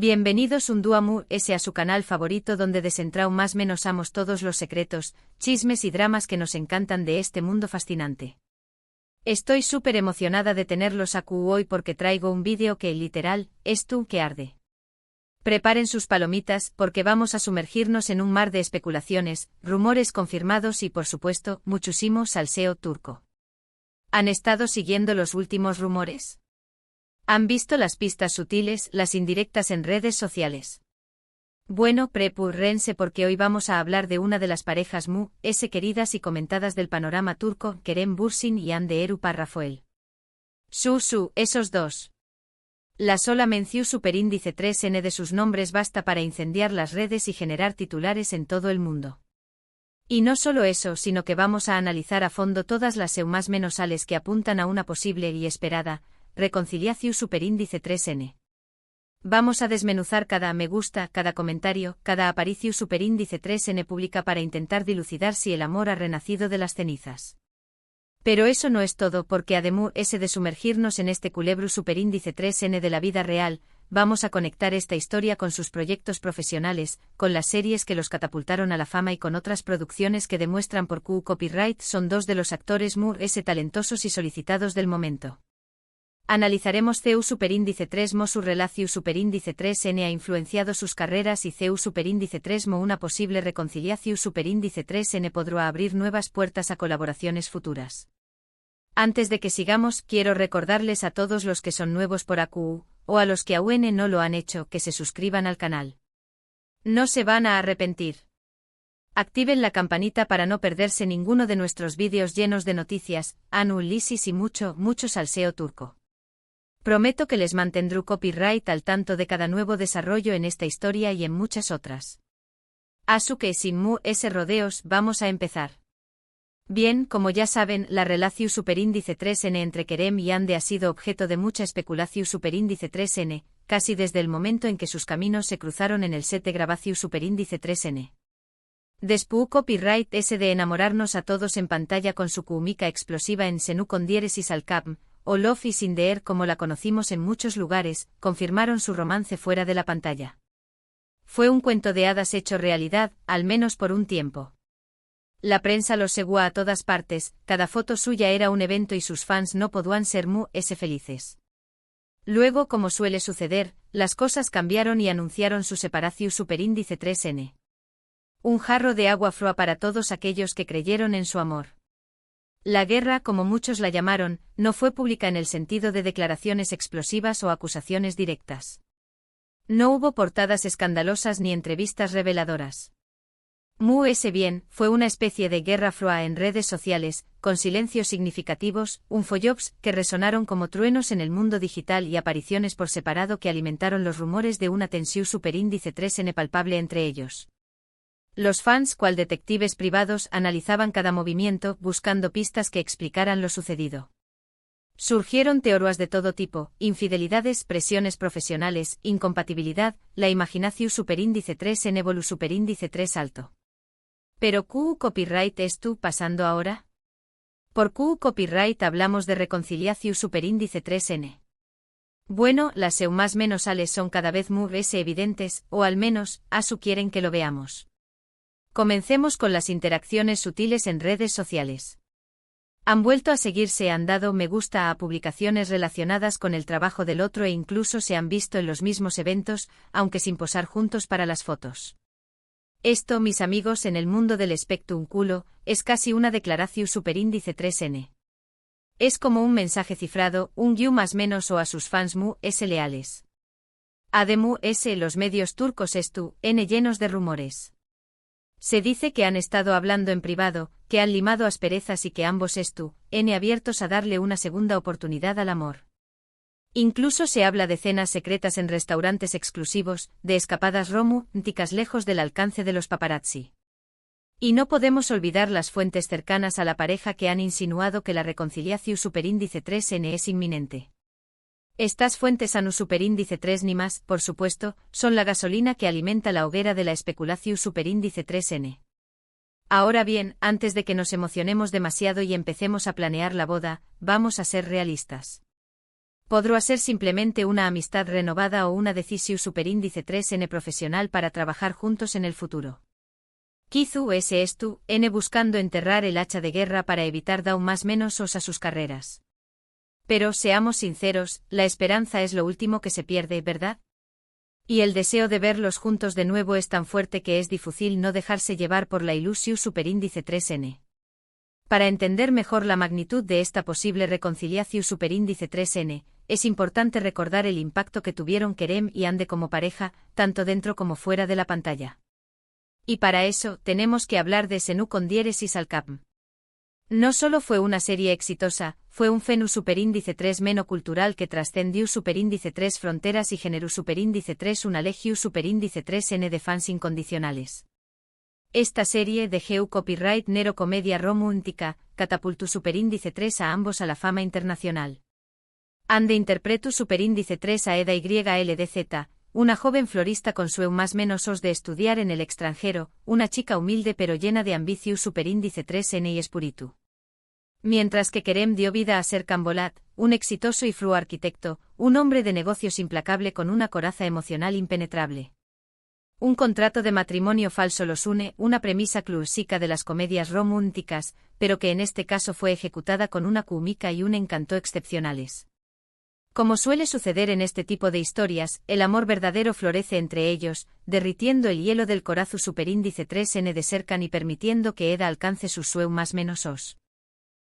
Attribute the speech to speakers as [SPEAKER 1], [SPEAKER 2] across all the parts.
[SPEAKER 1] Bienvenidos un día a su canal favorito donde desentrao más menosamos todos los secretos, chismes y dramas que nos encantan de este mundo fascinante. Estoy súper emocionada de tenerlos aquí hoy porque traigo un vídeo que, literal, es tú que arde. Preparen sus palomitas porque vamos a sumergirnos en un mar de especulaciones, rumores confirmados y por supuesto, muchísimo salseo turco. ¿Han estado siguiendo los últimos rumores? ¿Han visto las pistas sutiles, las indirectas en redes sociales? Bueno, prepárense porque hoy vamos a hablar de una de las parejas queridas y comentadas del panorama turco, Kerem Bürsin y Hande Erupar Rafael. Esos dos. La sola mención superíndice 3N de sus nombres basta para incendiar las redes y generar titulares en todo el mundo. Y no solo eso, sino que vamos a analizar a fondo todas las más menosales que apuntan a una posible y esperada reconciliación superíndice 3N. Vamos a desmenuzar cada me gusta, cada comentario, cada aparicio superíndice 3N pública para intentar dilucidar si el amor ha renacido de las cenizas. Pero eso no es todo porque además de sumergirnos en este culebro superíndice 3N de la vida real, vamos a conectar esta historia con sus proyectos profesionales, con las series que los catapultaron a la fama y con otras producciones que demuestran por qué copyright son dos de los actores talentosos y solicitados del momento. Analizaremos CEU superíndice 3 mo su relación superíndice 3N ha influenciado sus carreras y CEU superíndice 3 mo una posible reconciliación superíndice 3N podrá abrir nuevas puertas a colaboraciones futuras. Antes de que sigamos, quiero recordarles a todos los que son nuevos por AQ, o a los que aún no lo han hecho, que se suscriban al canal. No se van a arrepentir. Activen la campanita para no perderse ninguno de nuestros vídeos llenos de noticias, análisis y mucho salseo turco. Prometo que les mantendré copyright al tanto de cada nuevo desarrollo en esta historia y en muchas otras. Así que sin rodeos, vamos a empezar. Bien, como ya saben, la relación superíndice 3N entre Kerem y Hande ha sido objeto de mucha especulación superíndice 3N, casi desde el momento en que sus caminos se cruzaron en el set de grabación superíndice 3N. Después copyright de enamorarnos a todos en pantalla con su química explosiva en Senu con diéresis al cap, o Love is in the air como la conocimos en muchos lugares, confirmaron su romance fuera de la pantalla. Fue un cuento de hadas hecho realidad, al menos por un tiempo. La prensa los seguía a todas partes, cada foto suya era un evento y sus fans no podían ser felices. Luego, como suele suceder, las cosas cambiaron y anunciaron su separación superíndice 3N. Un jarro de agua fría para todos aquellos que creyeron en su amor. La guerra, como muchos la llamaron, no fue pública en el sentido de declaraciones explosivas o acusaciones directas. No hubo portadas escandalosas ni entrevistas reveladoras. Bien, fue una especie de guerra fría en redes sociales, con silencios significativos, unfollops que resonaron como truenos en el mundo digital y apariciones por separado que alimentaron los rumores de una tensión superíndice 3N palpable entre ellos. Los fans, cual detectives privados, analizaban cada movimiento, buscando pistas que explicaran lo sucedido. Surgieron teorías de todo tipo, infidelidades, presiones profesionales, incompatibilidad, la imaginación superíndice 3N volu superíndice 3 alto. ¿Pero Q copyright es tú pasando ahora? Por Q copyright hablamos de reconciliación superíndice 3N. Bueno, las más menosales son cada vez más evidentes, o al menos, quieren que lo veamos. Comencemos con las interacciones sutiles en redes sociales. Han vuelto a seguirse, han dado me gusta a publicaciones relacionadas con el trabajo del otro e incluso se han visto en los mismos eventos, aunque sin posar juntos para las fotos. Esto, mis amigos, en el mundo del espectáculo, es casi una declaración superíndice 3N. Es como un mensaje cifrado, un guión más menos o a sus fans leales. Además, los medios turcos llenos de rumores. Se dice que han estado hablando en privado, que han limado asperezas y que ambos abiertos a darle una segunda oportunidad al amor. Incluso se habla de cenas secretas en restaurantes exclusivos, de escapadas románticas lejos del alcance de los paparazzi. Y no podemos olvidar las fuentes cercanas a la pareja que han insinuado que la reconciliación superíndice 3N es inminente. Estas fuentes anu superíndice 3 ni más, por supuesto, son la gasolina que alimenta la hoguera de la especulación superíndice 3N. Ahora bien, antes de que nos emocionemos demasiado y empecemos a planear la boda, vamos a ser realistas. Podrá ser simplemente una amistad renovada o una decisión superíndice 3n profesional para trabajar juntos en el futuro. Kizu ese es tú, n buscando enterrar el hacha de guerra para evitar aún más menos os a sus carreras. Pero, seamos sinceros, la esperanza es lo último que se pierde, ¿verdad? Y el deseo de verlos juntos de nuevo es tan fuerte que es difícil no dejarse llevar por la ilusión superíndice 3n. Para entender mejor la magnitud de esta posible reconciliación superíndice 3n, es importante recordar el impacto que tuvieron Kerem y Ande como pareja, tanto dentro como fuera de la pantalla. Y para eso, tenemos que hablar de Senu con diéresis al cap. No solo fue una serie exitosa, fue un fenómeno superíndice 3 menocultural que trascendió superíndice 3 fronteras y generó superíndice 3 una legión superíndice 3n de fans incondicionales. Esta serie de GU Copyright Nero Comedia Romántica catapultó superíndice 3 a ambos a la fama internacional. Ande interpretó superíndice 3 a Eda YLDZ, una joven florista con sueños más menos de estudiar en el extranjero, una chica humilde pero llena de ambición superíndice 3n y espíritu. Mientras que Kerem dio vida a Serkan Bolat, un exitoso y fluo arquitecto, un hombre de negocios implacable con una coraza emocional impenetrable. Un contrato de matrimonio falso los une, una premisa clásica de las comedias románticas, pero que en este caso fue ejecutada con una cómica y un encanto excepcionales. Como suele suceder en este tipo de historias, el amor verdadero florece entre ellos, derritiendo el hielo del corazón superíndice 3n de Serkan y permitiendo que Eda alcance sus sueños más menos os.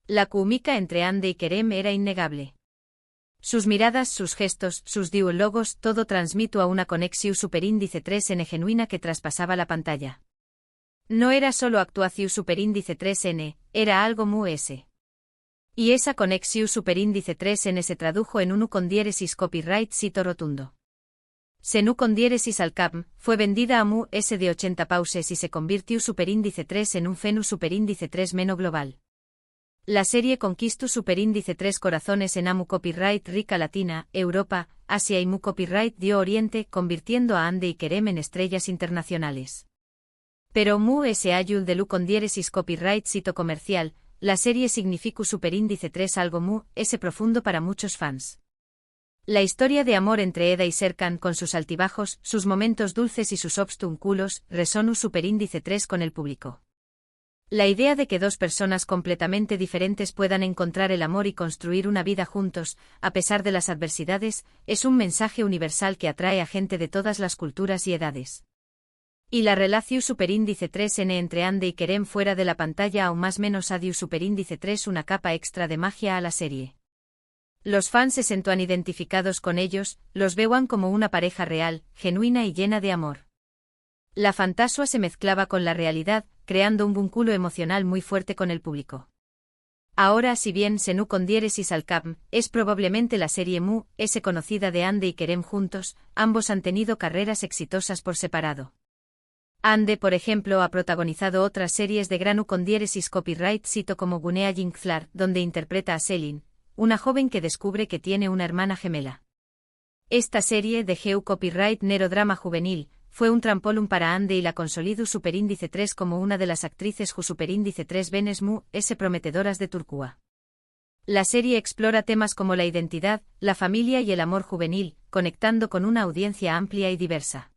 [SPEAKER 1] La química entre Ande y Kerem era innegable. Sus miradas, sus gestos, sus diálogos, todo transmitió a una conexión superíndice 3n genuina que traspasaba la pantalla. No era solo actuación superíndice 3n, era algo muy ese. Y esa conexión superíndice 3n se tradujo en un U con diéresis copyright cito rotundo. Senu con diéresis al cap, fue vendida a Mu S de 80 pauses y se convirtió superíndice 3 en un fenómeno superíndice 3 meno global. La serie conquistó superíndice 3 corazones en Amu Copyright Rica Latina, Europa, Asia y Mu Copyright dio Oriente, convirtiendo a Ande y Kerem en estrellas internacionales. Pero Mu S ayul de Lu con diéresis copyright cito comercial, la serie significó superíndice 3 algo Mu S profundo para muchos fans. La historia de amor entre Eda y Serkan con sus altibajos, sus momentos dulces y sus obstúnculos, resonó superíndice 3 con el público. La idea de que dos personas completamente diferentes puedan encontrar el amor y construir una vida juntos, a pesar de las adversidades, es un mensaje universal que atrae a gente de todas las culturas y edades. Y la relación superíndice 3n entre Ande y Kerem fuera de la pantalla aún más menos adiu superíndice 3 una capa extra de magia a la serie. Los fans se sientan identificados con ellos, los vean como una pareja real, genuina y llena de amor. La fantasía se mezclaba con la realidad, creando un vínculo emocional muy fuerte con el público. Ahora, si bien Senu con diéresis al cap es probablemente la serie Mu S conocida de Ande y Kerem juntos, ambos han tenido carreras exitosas por separado. Ande, por ejemplo, ha protagonizado otras series de gran U con diéresis copyright cito como Gunea Jinkflar, donde interpreta a Selin, una joven que descubre que tiene una hermana gemela. Esta serie de GU Copyright Nero Drama Juvenil fue un trampolín para Ande y la consolidó superíndice 3 como una de las actrices Ju superíndice 3 Benes Mu S prometedoras de Turcua. La serie explora temas como la identidad, la familia y el amor juvenil, conectando con una audiencia amplia y diversa.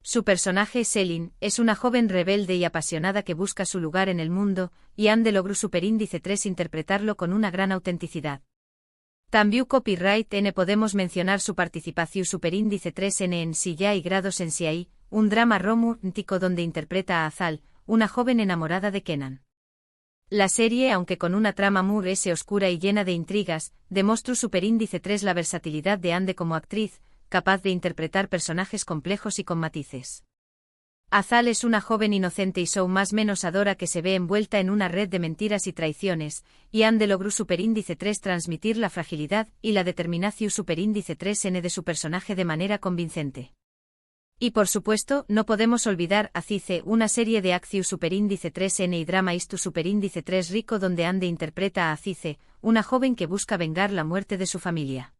[SPEAKER 1] Su personaje, Selin, es una joven rebelde y apasionada que busca su lugar en el mundo, y Ande logró superíndice 3 interpretarlo con una gran autenticidad. También Copyright N podemos mencionar su participación superíndice 3n en Silla y Grados en Siai, un drama romántico donde interpreta a Azal, una joven enamorada de Kenan. La serie, aunque con una trama muy oscura y llena de intrigas, demostró superíndice 3 la versatilidad de Ande como actriz, capaz de interpretar personajes complejos y con matices. Azal es una joven inocente y más menos adora que se ve envuelta en una red de mentiras y traiciones, y Ande logró superíndice 3 transmitir la fragilidad y la determinación superíndice 3n de su personaje de manera convincente. Y por supuesto, no podemos olvidar Azize, una serie de acción superíndice 3n y drama istu superíndice 3 rico donde Ande interpreta a Azize, una joven que busca vengar la muerte de su familia.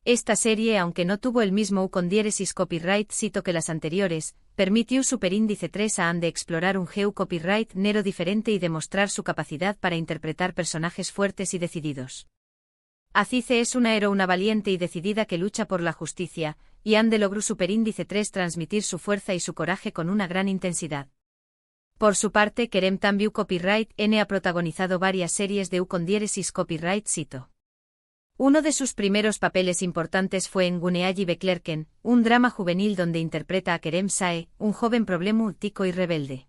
[SPEAKER 1] Esta serie, aunque no tuvo el mismo U con diéresis copyright cito que las anteriores, permitió superíndice 3 a Ande explorar un GU copyright Nero diferente y demostrar su capacidad para interpretar personajes fuertes y decididos. Azize es una valiente y decidida que lucha por la justicia, y Ande logró superíndice 3 transmitir su fuerza y su coraje con una gran intensidad. Por su parte, Kerem Tambiu Copyright N ha protagonizado varias series de U con diéresis Copyright Cito. Uno de sus primeros papeles importantes fue en Guneaji Beklerken, un drama juvenil donde interpreta a Kerem Sae, un joven problemático y rebelde.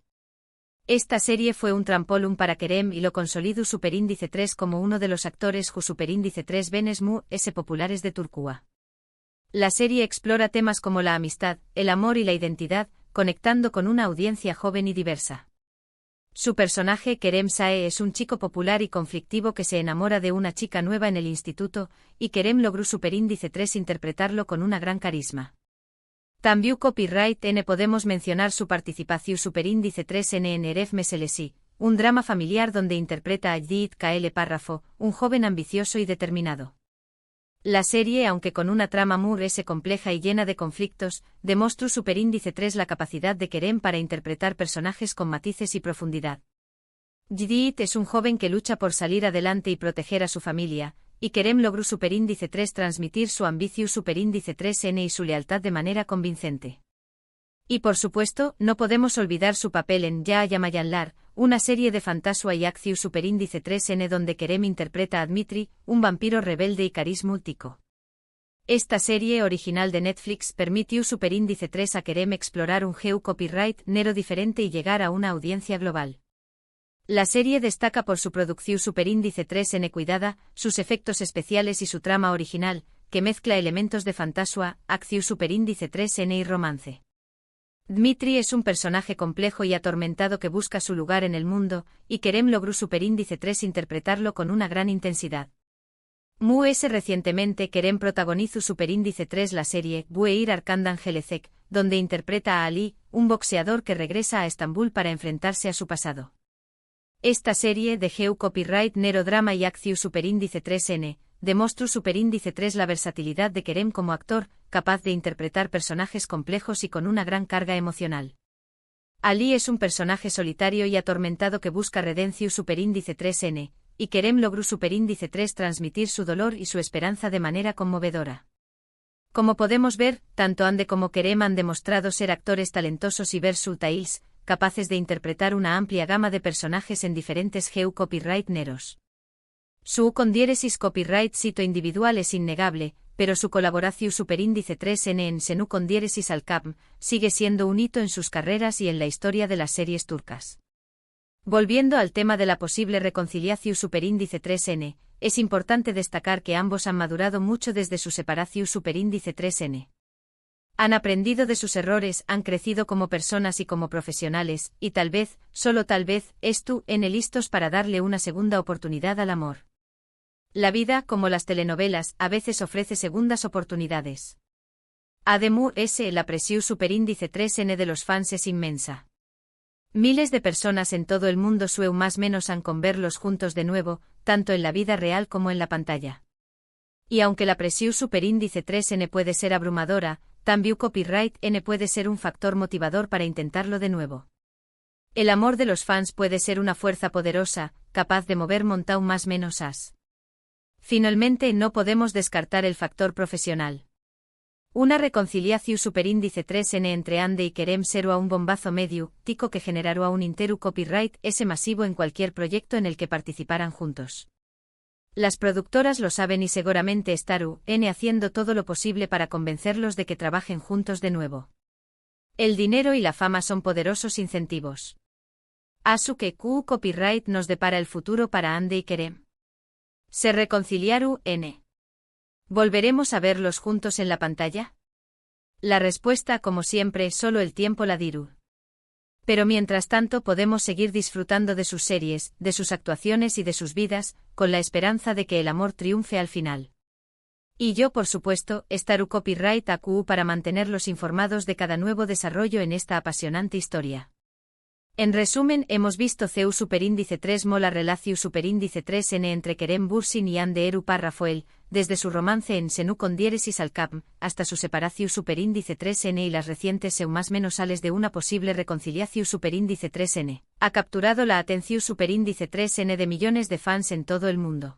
[SPEAKER 1] Esta serie fue un trampolín para Kerem y lo consolidó superíndice 3 como uno de los actores ju superíndice 3 Benesmu S populares de Turquía. La serie explora temas como la amistad, el amor y la identidad, conectando con una audiencia joven y diversa. Su personaje Kerem Sae es un chico popular y conflictivo que se enamora de una chica nueva en el instituto, y Kerem logró superíndice 3 interpretarlo con una gran carisma. También Copyright N podemos mencionar su participación superíndice 3 en Eref Meselesi, un drama familiar donde interpreta a Jit Kaele Párrafo, un joven ambicioso y determinado. La serie, aunque con una trama muy compleja y llena de conflictos, demostró superíndice 3 la capacidad de Kerem para interpretar personajes con matices y profundidad. Jit es un joven que lucha por salir adelante y proteger a su familia, y Kerem logró superíndice 3 transmitir su ambición superíndice 3N y su lealtad de manera convincente. Y por supuesto, no podemos olvidar su papel en Ya Yamayanlar, una serie de fantasía y acción superíndice 3N donde Kerem interpreta a Dmitri, un vampiro rebelde y carismático. Esta serie original de Netflix permitió superíndice 3 a Kerem explorar un geo copyright nero diferente y llegar a una audiencia global. La serie destaca por su producción superíndice 3N cuidada, sus efectos especiales y su trama original, que mezcla elementos de fantasía, acción superíndice 3N y romance. Dmitri es un personaje complejo y atormentado que busca su lugar en el mundo, y Kerem logró superíndice 3 interpretarlo con una gran intensidad. Recientemente Kerem protagonizó superíndice 3 la serie Bueir Arkandan Gelecek, donde interpreta a Ali, un boxeador que regresa a Estambul para enfrentarse a su pasado. Esta serie de Geo Copyright Nero Drama y Acción superíndice 3N, demostró superíndice 3 la versatilidad de Kerem como actor, capaz de interpretar personajes complejos y con una gran carga emocional. Ali es un personaje solitario y atormentado que busca redención superíndice 3N, y Kerem logró superíndice 3 transmitir su dolor y su esperanza de manera conmovedora. Como podemos ver, tanto Ande como Kerem han demostrado ser actores talentosos y versatiles, capaces de interpretar una amplia gama de personajes en diferentes geo copyright neros. Su con diéresis copyright cito individual es innegable, pero su colaboración superíndice 3N en Senu con diéresis Alcapm sigue siendo un hito en sus carreras y en la historia de las series turcas. Volviendo al tema de la posible reconciliación superíndice 3N, es importante destacar que ambos han madurado mucho desde su separación superíndice 3N. Han aprendido de sus errores, han crecido como personas y como profesionales, y tal vez, solo tal vez, listos para darle una segunda oportunidad al amor. La vida, como las telenovelas, a veces ofrece segundas oportunidades. Además, la presión superíndice 3N de los fans es inmensa. Miles de personas en todo el mundo más menos han con verlos juntos de nuevo, tanto en la vida real como en la pantalla. Y aunque la presión superíndice 3N puede ser abrumadora, también Copyright N puede ser un factor motivador para intentarlo de nuevo. El amor de los fans puede ser una fuerza poderosa, capaz de mover montañas más menos as. Finalmente, no podemos descartar el factor profesional. Una reconciliación superíndice 3N entre Ande y Kerem será un bombazo medio, tico que generará un interu copyright ese masivo en cualquier proyecto en el que participaran juntos. Las productoras lo saben y seguramente estarán haciendo todo lo posible para convencerlos de que trabajen juntos de nuevo. El dinero y la fama son poderosos incentivos. Asu que Q Copyright nos depara el futuro para Ande y Kerem. ¿Se reconciliaron? ¿Volveremos a verlos juntos en la pantalla? La respuesta, como siempre, solo el tiempo la dirá. Pero mientras tanto podemos seguir disfrutando de sus series, de sus actuaciones y de sus vidas, con la esperanza de que el amor triunfe al final. Y yo, por supuesto, estaré Copyright AQ para mantenerlos informados de cada nuevo desarrollo en esta apasionante historia. En resumen, hemos visto CEU superíndice 3 mola relación superíndice 3N entre Kerem Bürsin y Ande Eru Parrafoel, desde su romance en Senu con diéresis Alcapm, hasta su separación superíndice 3N y las recientes más menos sales de una posible reconciliación superíndice 3N, ha capturado la atención superíndice 3N de millones de fans en todo el mundo.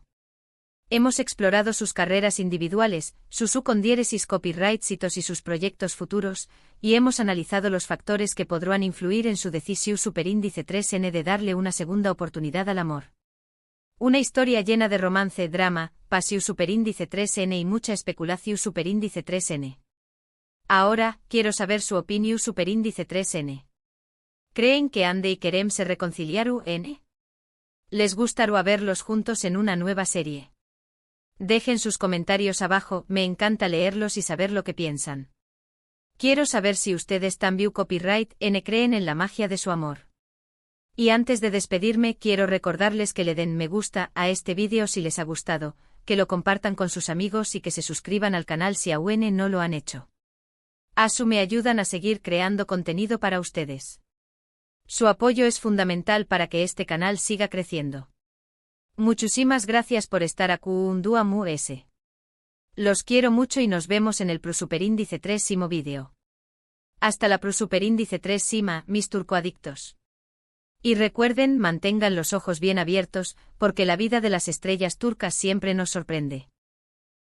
[SPEAKER 1] Hemos explorado sus carreras individuales, sus subcondiéresis copyrights y sus proyectos futuros, y hemos analizado los factores que podrán influir en su decisión superíndice 3N de darle una segunda oportunidad al amor. Una historia llena de romance, drama, pasión superíndice 3N y mucha especulación superíndice 3N. Ahora, quiero saber su opinión superíndice 3N. ¿Creen que Ande y Kerem se reconciliaron? ¿Les gustaría verlos juntos en una nueva serie? Dejen sus comentarios abajo, me encanta leerlos y saber lo que piensan. Quiero saber si ustedes también creen en la magia de su amor. Y antes de despedirme quiero recordarles que le den me gusta a este vídeo si les ha gustado, que lo compartan con sus amigos y que se suscriban al canal si aún no lo han hecho. Me ayudan a seguir creando contenido para ustedes. Su apoyo es fundamental para que este canal siga creciendo. Muchísimas gracias por estar aquí un dúo ese. Los quiero mucho y nos vemos en el Superíndice 3 vídeo. Hasta la Superíndice 3 mis turcoadictos. Y recuerden, mantengan los ojos bien abiertos, porque la vida de las estrellas turcas siempre nos sorprende.